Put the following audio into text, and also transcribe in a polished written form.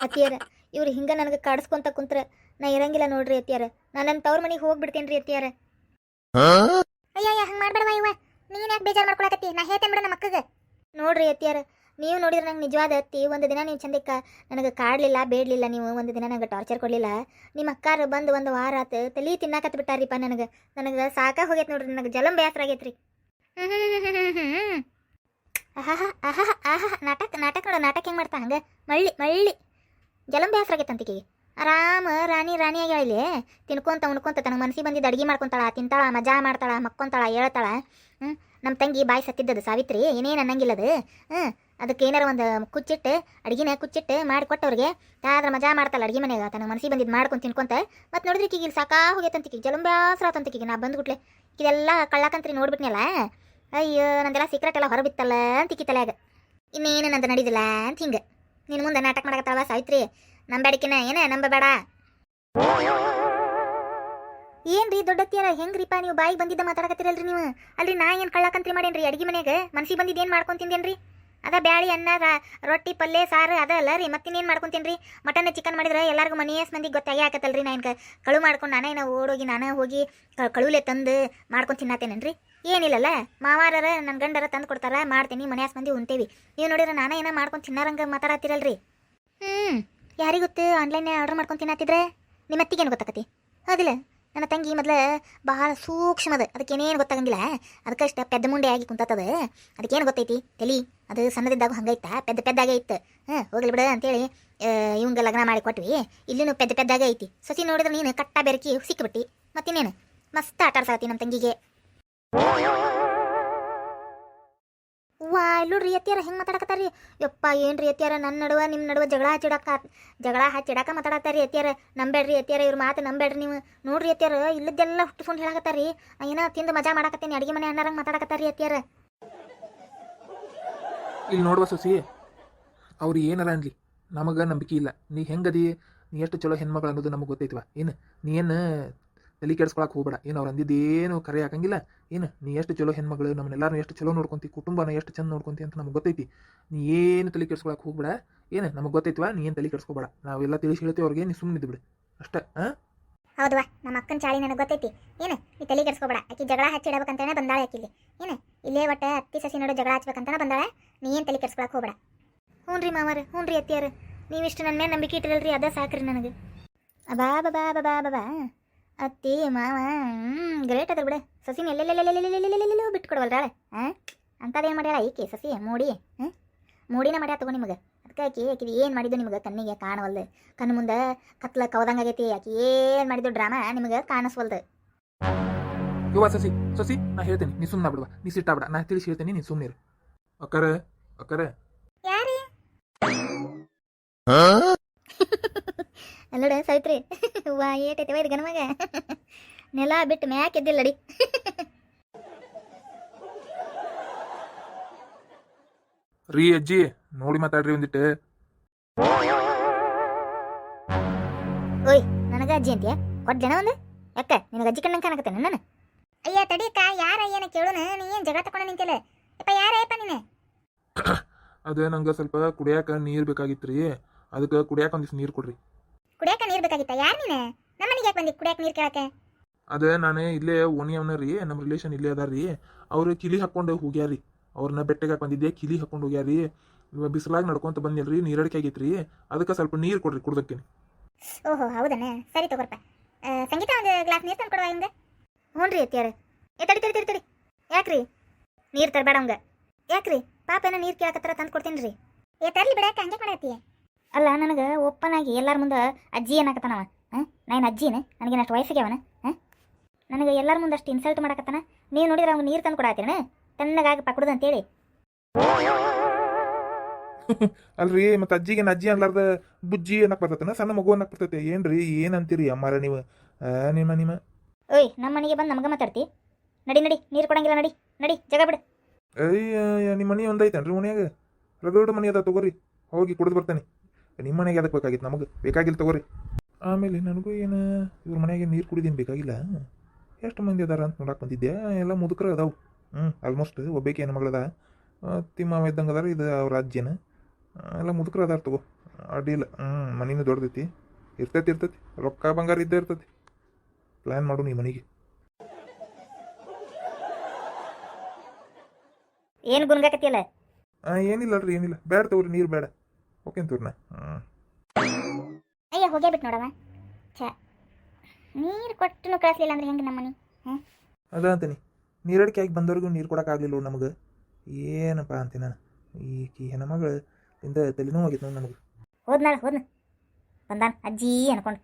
ಅತ್ತಿಯಾರ ಇವ್ರು ಹಿಂಗೆ ನನಗೆ ಕಾಡಿಸ್ಕೊಂತ ಕುಂತ್ರ ನಾ ಇರಂಗಿಲ್ಲ ನೋಡ್ರಿ ಅತ್ತಿಯಾರ. ನಾನು ನನ್ನ ತವ್ರ ಮನೆಗೆ ಹೋಗ್ಬಿಡ್ತೇನೆ ರೀ ಅತ್ತಿಯಾರ. ಅಯ್ಯಯ್ಯ ಹಂಗೆ ಮಾಡ್ಬೇಡವಾ ಇವ, ನೀನು ಯಾಕೆ ಬೇಜಾರು ಮಾಡ್ಕೊಳಕತ್ತಿ? ನಾ ಹೇಳ್ತೇನೆ ಬಿಡ ನಮ್ಮ ಅಕ್ಕಗೆ. ನೋಡ್ರಿ ಅತ್ತಿಯಾರ, ನೀವು ನೋಡಿದ್ರೆ ನಂಗೆ ನಿಜವಾದ ಅತ್ತಿ. ಒಂದು ದಿನ ನೀವು ಚಂದಕ್ಕ ನನಗೆ ಕಾಡಲಿಲ್ಲ ಬೇಡಲಿಲ್ಲ, ನೀವು ಒಂದು ದಿನ ನಂಗೆ ಟಾರ್ಚರ್ ಕೊಡಲಿಲ್ಲ. ನಿಮ್ಮ ಅಕ್ಕಾರ ಬಂದು ಒಂದು ವಾರ ಆತು ತಲೆ ತಿನ್ನಾಕತ್ ಬಿಟ್ಟಾರಿಪ್ಪ. ನನಗೆ ಸಾಕ ಹೋಗೈತೆ ನೋಡ್ರಿ, ನನಗೆ ಜಲಂ ಬೇಸರ ಆಗೈತ್ರಿ. ಆಹಾ ಆಹಾ ಆಹಾ ನಾಟಕ ನಾಟಕ ನೋಡು, ನಾಟಕ ಹೆಂಗೆ ಮಾಡ್ತಾ ಹಂಗೆ ಮಳ್ಳಿ ಮಳ್ಳಿ ಜಲಂ ಬೇಸರ ಆಗೈತೆ ಅಂತಿಕೆಗೆ. ಆರಾಮ ರಾಣಿಯಾಗಿ ಹೇಳಿ ತಿನ್ಕೊಂತ ಉಣ್ಕೊಂತ ತನಗೆ ಮನಸ್ಸಿಗೆ ಬಂದಿದ್ದು ಅಡುಗೆ ಮಾಡ್ಕೊತಾಳ, ತಿಂತಾಳ, ಮಜಾ ಮಾಡ್ತಾಳ, ಮಕ್ಕೊಂತಾಳ, ಹೇಳ್ತಾಳ. ನಮ್ಮ ತಂಗಿ ಬಾಯಿ ಸತ್ತಿದ್ದದು ಸಾವಿತ್ರಿ, ಏನೇನು ಅನ್ನಂಗಿಲ್ಲದು. ಅದಕ್ಕೆ ಏನಾರ ಒಂದು ಕುಚ್ಚಿಟ್ಟು ಅಡುಗೆನ ಕುಚ್ಚಿಟ್ಟು ಮಾಡಿಕೊಟ್ಟವ್ರಿಗೆ ಆದ್ರೆ ಮಜಾ ಮಾಡ್ತಾಳೆ ಅಡುಗೆ ಮನೆಯಾಗ. ತನಗೆ ಮನಸ್ಸಿಗೆ ಬಂದಿದ್ದು ಮಾಡ್ಕೊಂಡು ತಿನ್ಕೊಂತ ಮತ್ತೆ ನೋಡಿದ್ರೆ ಈಗ ಇಲ್ಲಿ ಸಾಕಾ ಹೋಗೈತಂತಿಗೆ, ಜಲಂ ಬೇಸರ ಆತಂತಿಗೆ. ನಾ ಬಂದ್ಬಿಟ್ಲೆ ಇದೆಲ್ಲ ಕಳ್ಳಾಕಂತ್ರಿ ನೋಡ್ಬಿಟ್ನಲ್ಲ, ಅಯ್ಯೋ ನಂದೆಲ್ಲ ಸೀಕ್ರೆಟ್ ಎಲ್ಲ ಹೊರಬಿತ್ತಲ್ಲ ಅಂತಿಕ್ಕಿ ತಲೆಯಾಗ. ಇನ್ನೇನು ನಂದು ನಡೀದಿಲ್ಲ ಅಂತ ಹಿಂಗೆ ನಿನ್ನ ಮುಂದೆ ನಾಟಕ ಮಾಡಕತ್ತಾವ ಸಾವಿತ್ರಿ. ನಂಬೇಡಿಕೆನ ಏನ ನಂಬಬೇಡ. ಏನ್ರಿ ದೊಡ್ಡತ್ತಿಯಾರ ಹೆಂಗ್ರಿಪ್ಪ ನೀವು ಬಾಯಿಗೆ ಬಂದಿದ್ದ ಮಾತಾಡಕತ್ತೀರಲ್ರಿ ನೀವು? ಅಲ್ರಿ ನಾ ಏನು ಕಳ್ಳಾಕಂತ್ರಿ ಮಾಡೇನ್ರಿ ಅಡುಗೆ ಮನೆಯಾಗ? ಮನ್ಸಿಗೆ ಬಂದಿದ್ದು ಏನು ಮಾಡ್ಕೊಂಡು ತಿಂದೇನ್ರಿ? ಅದ ಬ್ಯಾಳಿ ಅನ್ನ ರೊಟ್ಟಿ ಪಲ್ಯ ಸಾರು ಅದ ಅಲ್ಲ ರೀ, ಮತ್ತಿನ್ನೇನು ಮಾಡ್ಕೊಂತೀನಿ? ಮಟನ್ ಚಿಕನ್ ಮಾಡಿದ್ರೆ ಎಲ್ಲರಿಗೂ ಮನೆಯಸ್ ಮಂದಿಗೆ ಗೊತ್ತಾಗೇ ಆಕತ್ತಲ್ರಿ. ನಾ ಏನು ಕಳು ಮಾಡ್ಕೊಂಡು ನಾನೇ ಓಡೋಗಿ ನಾನೇ ಹೋಗಿ ಕಳುಲೆ ತಂದು ಮಾಡ್ಕೊಂಡು ತಿನ್ನತ್ತೇನೇನ್ರಿ? ಏನಿಲ್ಲಲ್ಲ, ಮಾವಾರರ ನನ್ನ ಗಂಡರ ತಂದು ಕೊಡ್ತಾರ, ಮಾಡ್ತೀನಿ, ಮನೆಯಾಸ್ ಮಂದಿ ಉಂಟೇವಿ. ನೀವು ನೋಡಿದ್ರೆ ನಾನೇ ಏನೋ ಮಾಡ್ಕೊಂಡು ತಿನ್ನಾರಂಗೆ ಮಾತಾಡತ್ತೀರಲ್ರಿ. ಯಾರಿಗೆ ಗೊತ್ತು? ಆನ್ಲೈನ್ ಆರ್ಡರ್ ಮಾಡ್ಕೊಂಡು ತಿನ್ನತ್ತಿದ್ರೆ ನಿಮ್ಮ ಅತ್ತಿಗೇನು ಗೊತ್ತಾಕತಿ? ಹೌದಿಲ್ಲ? ನನ್ನ ತಂಗಿ ಮೊದಲು ಬಹಳ ಸೂಕ್ಷ್ಮದ, ಅದಕ್ಕೇನೇನು ಗೊತ್ತಾಗಂಗಿಲ್ಲ. ಅದಕ್ಕಷ್ಟು ಪೆದ್ದ ಮುಂಡೆ ಆಗಿ ಕುಂತದ. ಅದಕ್ಕೇನು ಗೊತ್ತೈತಿ? ತಲಿ ಅದು ಸಣ್ಣದಿದ್ದಾಗ ಹಂಗೈತ, ಪೆದ್ದಾಗೆ ಇತ್ತು. ಹೋಗ್ಲಿ ಬಿಡ ಅಂತೇಳಿ ಇವಂಗೆ ಲಗ್ನ ಮಾಡಿ ಕೊಟ್ವಿ. ಇಲ್ಲಿನೂ ಪೆದ್ದಾಗೆ ಐತಿ. ಸಸಿ ನೋಡಿದ್ರೆ ನೀನು ಕಟ್ಟ ಬೆರಕಿ ಸಿಕ್ಕಿಬಿಟ್ಟು ಮತ್ತಿನ್ನೇನು ಮಸ್ತ್ ಆಟ ಆಡ್ಸಾಕತ್ತಿ ನಮ್ಮ ತಂಗಿಗೆ. ವಾ ಇಲ್ಲೋಡ್ರಿ ಅತ್ತಿಯಾರ ಹೆಂಗೆ ಮಾತಾಡಕತ್ತಾರಿ? ಯಪ್ಪ ಏನ್ರಿ ಅತ್ತಿಯಾರ, ನನ್ನ ನಡುವೆ ನಿಮ್ಮ ನಡುವೆ ಜಗಳ ಹಚ್ಚಿಡಾಕ ಮಾತಾಡತ್ತಾರಿ ಅತ್ತಿಯಾರ. ನಂಬೇಡ್ರಿ ಅತ್ತಿಯಾರ, ಇವ್ರ ಮಾತು ನಂಬೇಡ್ರಿ ನೀವು. ನೋಡ್ರಿ ಅತ್ತಿಯಾರ ಇಲ್ಲದ್ದೆಲ್ಲ ಹುಟ್ಟಿಸ್ಕೊಂಡು ಹೇಳಕತ್ತಾರಿ. ಏನೋ ತಿಂದು ಮಜಾ ಮಾಡಕತ್ತೇನೆ ಅಡುಗೆ ಮನೆ ಅನ್ನಾರಂಗೆ ಮಾತಾಡಕತ್ತಾರಿ ಅತ್ತಿಯಾರ. ಇಲ್ಲಿ ನೋಡುವ ಸೊಸಿ, ಅವ್ರು ಏನಾರ ಅನ್ಲಿ ನಮಗೆ ನಂಬಿಕೆ ಇಲ್ಲ. ನೀ ಹೆಂಗದಿ, ನೀ ಎಷ್ಟು ಚಲೋ ಹೆಣ್ಮಗಳು ಅನ್ನೋದು ನಮಗೆ ಗೊತ್ತೈತಿವ. ಏನು ನೀ ಏನು ತಲೆ ಕೆಡ್ಸ್ಕೊಳಕ್ಕೆ ಹೋಗ್ಬೇಡ. ಏನು ಅವ್ರು ಅಂದಿದ್ದೇನು ಕರೆ ಹಾಕಂಗಿಲ್ಲ. ಏನು ನೀ ಎಷ್ಟು ಚಲೋ ಹೆಣ್ಮಗಳು, ನಮ್ಮನ್ನೆಲ್ಲರೂ ಎಷ್ಟು ಚಲೋ ನೋಡ್ಕೊಂತಿ, ಕುಟುಂಬನ ಎಷ್ಟು ಚಂದ ನೋಡ್ಕೊಂತಿ ಅಂತ ನಮ್ಗೆ ಗೊತ್ತೈತಿ. ನೀ ಏನು ತಲೆ ಕೆಡ್ಸ್ಕೊಳಕ್ಕೆ ಹೋಗ್ಬೇಡ. ಏನು ನಮಗೆ ಗೊತ್ತೈತಿವ, ನೀ ಏನು ತಲೆ ಕೆಡ್ಸ್ಕೊಬೇಡ. ನಾವೆಲ್ಲ ತಿಳಿಸಿ ಹೇಳ್ತೀವಿ ಅವ್ರಿಗೆ, ನೀ ಸುಮ್ಮನೆ ಇದ್ಬಿಡು ಅಷ್ಟೇ. ಹೌದವಾ, ನಮ್ಮ ಅಕ್ಕನ ಚಾಳಿ ನನಗೆ ಗೊತ್ತೈತಿ. ಏನು ನೀ ತಲೆ ಕೆಡ್ಸ್ಕೊಬೇಡ. ಆಕಿ ಜಗಳ ಹಚ್ಚಿಡಬೇಕಂತಾನೆ ಬಂದಾಳೆ ಆಕಿಲ್ಲಿ. ಏನು ಇಲ್ಲೇ ಒಟ್ಟು ಅತ್ತಿ ಸಸಿ ನೋಡು ಜಗಳ ಹಚ್ಬೇಕಂತಾನೆ ಬಂದಾಳೆ. ನೀ ಏನು ತಲೆ ಕೆಡ್ಸ್ಕೊಳಕ್ಕೆ ಹೋಗ್ಬೇಡ. ಹ್ಞೂ ರೀ ಮಾವಾರ, ಹ್ಞೂ ರೀ ಅತ್ತಿಯಾರ, ನೀವಿಷ್ಟು ನನ್ನ ಮೇಲೆ ನಂಬಿಕೆ ಇಟ್ಟಿರಲ್ರಿ, ಅದ ಸಾಕ್ರಿ ನನಗೆ. ಬಾ ಬಾ ಬಾ ಬಾ ಬಾ ಅತ್ತಿ ಮಾವ ಗ್ರೇಟ್ ಅದ್ರ ಬಿಡ. ಸಸಿನ ಎಲ್ಲೆಲ್ಲೆಲ್ಲೆಲ್ಲೆಲ್ಲೆಲ್ಲೆಲ್ಲೆಲ್ಲೆಲ್ಲೂ ಬಿಟ್ಟು ಕೊಡವಲ್ರಾಳೆ. ಅಂಥದ್ದೇನು ಮಾಡ್ಯಾಳ ಈಕೆ ಸಸಿ? ಮೂಡಿನ ಮಾಡ್ಯಾ ತಗೋ ನಿಮಗೆ. ಅದಕ್ಕೆ ಆಕಿದು ಏನು ಮಾಡಿದ್ದು ನಿಮಗೆ ಕಣ್ಣಿಗೆ ಕಾಣವಲ್ದು. ಕಣ್ಣು ಮುಂದೆ ಕತ್ಲ ಕವದಂಗಾಗೈತಿ. ಆಕಿ ಏನು ಮಾಡಿದ್ದು ಡ್ರಾಮಾ ನಿಮಗೆ ಕಾಣಿಸ್ವಲ್ದು. ಇವ ಸಸಿ ನಾ ಹೇಳ್ತೇನೆ, ನೀ ಸುಮ್ಮನೆ ಬಿಡುವ, ನೀ ಸಿಟ್ಟಾಬಿಡ. ನಾ ತಿಳಿಸಿ ಹೇಳ್ತೇನೆ, ನೀನು ಸುಮ್ಮನೆ ಇರು. ಅಕ್ಕರ ಯಾರೇ ಅಲ್ಲೋಡ ಸಾವಿತ್ರಿ, ವಾ ಏಟೈತೆ ಇದು ಗನಮಗ ನೆಲ ಬಿಟ್ಟು ಮ್ಯಾಕ್ ಎದ್ದಿಲ್ಲಡಿ. ರೀ ಅಜ್ಜಿ ನೋಡಿ ಮಾತಾಡ್ರಿ ಒಂದಿಟ್ಟು. ಓಯ್ ನನಗ ಅಜ್ಜಿ ಅಂತೀಯ? ಕೊಟ್ಟು ಜನ ಒಂದು ಯಾಕ ನಿನಗೆ ಅಜ್ಜಿ ಕಣ್ಣಂಗೆ ಕಾಣಕತ್ತೇನೆ ನಾನು? ಅಯ್ಯ ತಡಿಯಕ್ಕ, ಯಾರ ಏನ ಕೇಳೋಣ? ನೀ ಏನು ಜಗಳ ತಗೊಂಡ ನಿಂತಿಲ್ಲ ಯಪ್ಪ? ಯಾರಪ್ಪ ನೀನು? ಅದೇ ನಂಗೆ ಸ್ವಲ್ಪ ಕುಡಿಯಾಕ ನೀರು ಬೇಕಾಗಿತ್ತು ರೀ, ಅದಕ್ಕೆ ಕುಡಿಯಾಕ ಒಂದಿಷ್ಟು ನೀರು ಕೊಡ್ರಿ. ಕುಡಿಯಾಕ ನೀರು ಬೇಕಾಗಿತ್ತ? ಯಾರು ನೀನು? ನಮ್ಮ ಮನೆಗೆ ಯಾಕೆ ಬಂದಿ ಕುಡಿಯಾಕ ನೀರು ಕೇಳಕ್ಕೆ? ಅದೇ ನಾನೇ ಇಲ್ಲೇ ಓಣಿಯವನ ರೀ, ನಮ್ಮ ರಿಲೇಷನ್ ಇಲ್ಲೇ ಅದಾರ ರೀ. ಅವ್ರು ಕಿಲಿ ಹಾಕ್ಕೊಂಡು ಹೋಗ್ಯಾರಿ. ಅವ್ರನ್ನ ಬೆಟ್ಟಗೆ ಬಂದಿದ್ದೆ, ಕಿಲಿ ಹಾಕ್ಕೊಂಡು ಹೋಗ್ಯಾರಿ. ಬಿಸಿಲಾಗಿ ನಡ್ಕೊಂತ ಬಂದಿಲ್ರಿ, ನೀರಡಿಕೆ ಆಗೈತ್ರಿ. ಅದಕ್ಕೆ ಸ್ವಲ್ಪ ನೀರು ಕೊಡ್ರಿ ಕುಡ್ದಕ್ಕೇನೆ. ಓಹೋ ಹೌದನ, ಸರಿ ತಗೋರಪ್ಪ. ಸಂಗೀತ ಒಂದು ಗ್ಲಾಸ್ ನೀರು ತಂದು ಕೊಡುವ ಹಿಂಗೆ. ಹ್ಞೂ ರೀ ಅತ್ತಿಯಾರ. ತಡಿ ಯಾಕ್ರಿ ನೀರು ತರಬೇಡ ಹಂಗೆ? ಯಾಕ್ರಿ ಪಾಪ ಏನೋ ನೀರು ಕೇಳಕತ್ತಾರ ತಂದು ಕೊಡ್ತೀನಿ ರೀ. ತರ್ಲಿ ಬಿಡಾಕ ಹಂಗೆ ಮಾಡತ್ತೀಯ? ಅಲ್ಲ ನನಗೆ ಒಪ್ಪನಾಗಿ ಎಲ್ಲರ ಮುಂದೆ ಅಜ್ಜಿ ಏನಾಕತ್ತಾನವ? ನಾನು ಅಜ್ಜಿನ? ನನಗೇನಷ್ಟು ವಯಸ್ಸಿಗೆ ನನಗೆ ಎಲ್ಲರ ಮುಂದೆ ಅಷ್ಟು ಇನ್ಸಲ್ಟ್ ಮಾಡಕತ್ತಾನ. ನೀವು ನೋಡಿದ್ರೆ ಅವ್ನು ನೀರು ತಂದು ಕೊಡತ್ತೀರಣ ತಣ್ಣಗಾಗಿ ಪಕ್ಕುಡ್ದು ಅಂತೇಳಿ. ಅಲ್ರಿ ಮತ್ತೆ ಅಜ್ಜಿಗೆ ಅಜ್ಜಿ ಅನ್ಲಾರ್ದ ಬುಜ್ಜಿ ಅನ್ನಕ್ ಬರ್ತೈತೆ, ಸಣ್ಣ ಮಗು ಅನ್ನಕ್ ಬರ್ತೈತೆ. ಏನ್ರಿ ಏನಂತೀರಿ ಅಮ್ಮಾರ ನೀವು? ನಿಮ್ಮ ಓಯ್ ನಮ್ಮ ಮನೆಗೆ ಬಂದು ನಮಗೆ ಮಾತಾಡ್ತಿ? ನಡಿ ನೀರು ಕೊಡಂಗಿಲ್ಲ, ನಡಿ ಜಗ ಬಿಡು. ಅಯ್ಯ ನಿಮ್ಮ ಮನೆ ಒಂದೈತೇನ್ರಿ ಮನ್ಯಾಗ? ರಗಡ ಮನೆ ಅದ ತಗೋರಿ, ಹೋಗಿ ಕುಡಿದು ಬರ್ತೇನೆ. ನಿಮ್ಮ ಮನೆಗೆ ಅದಕ್ಕೆ ಬೇಕಾಗಿತ್ತು, ನಮಗೆ ಬೇಕಾಗಿಲ್ಲ ತಗೋರಿ. ಆಮೇಲೆ ನನಗೂ ಏನು ಇವ್ರ ಮನೆಯಾಗೆ ನೀರು ಕುಡಿದೀನಿ ಬೇಕಾಗಿಲ್ಲ. ಎಷ್ಟು ಮಂದಿ ಅದಾರ ಅಂತ ನೋಡಕ್ಕೆ ಬಂದಿದ್ದೆ. ಎಲ್ಲ ಮುದುಕರು ಅದಾವು. ಆಲ್ಮೋಸ್ಟ್ ಒಬ್ಬೇಕೆ ಹೆಣ್ಣು ಮಗಳದ ತಿಮ್ಮವ ಇದ್ದಂಗೆ ಅದಾರ. ಇದು ಅವ್ರ ಅಜ್ಜಿನ ಎಲ್ಲ ಮುದುಕರು ಅದಾರ ತಗೋ. ಅಡ್ಡಿಲ್ಲ. ಮನಿನೂ ದೊಡ್ಡದೈತಿ, ಇರ್ತೈತಿ ರೊಕ್ಕ ಬಂಗಾರ ಇದ್ದೇ ಇರ್ತೈತಿ. ಪ್ಲ್ಯಾನ್ ಮಾಡು ನೀ ಮನೆಗೆ. ಏನು ಗುನ್ಗಾಕತಿಯಲ್ಲ? ಏನಿಲ್ಲ ಅಲ್ರಿ, ಏನಿಲ್ಲ. ಬೇಡ ತಗೋರಿ, ನೀರು ಬೇಡ. ಓಕೆ ತೋರಿ ನಾ. ಅಯ್ಯ ಹೋಗೇ ಬಿಟ್ಟು ನೋಡವ. ಛ, ನೀರು ಕೊಟ್ಟು ಕಳಿಸ್ಲಿಲ್ಲ ಅಂದ್ರೆ ಹೆಂಗೆ ನಮ್ಮನಿ? ಅದ ಅಂತೀನಿ, ನೀರಡಿಕೆ ಆಗಿ ಬಂದವ್ರಿಗೂ ನೀರು ಕೊಡೋಕ್ಕಾಗಲಿಲ್ಲ ನಮಗೆ. ಏನಪ್ಪ ಅಂತೀನಿ ನಾನು. ಈ ಹೆಣ್ಮಗಳು ಇಂದ ತಲೆನೋವು ಆಗಿತ್ತು ನೋಡಿ ನಮಗೆ. ಹೋದ್ನಾಳ ಬಂದಾನ ಅಜ್ಜಿ ಅನ್ಕೊಂಡು.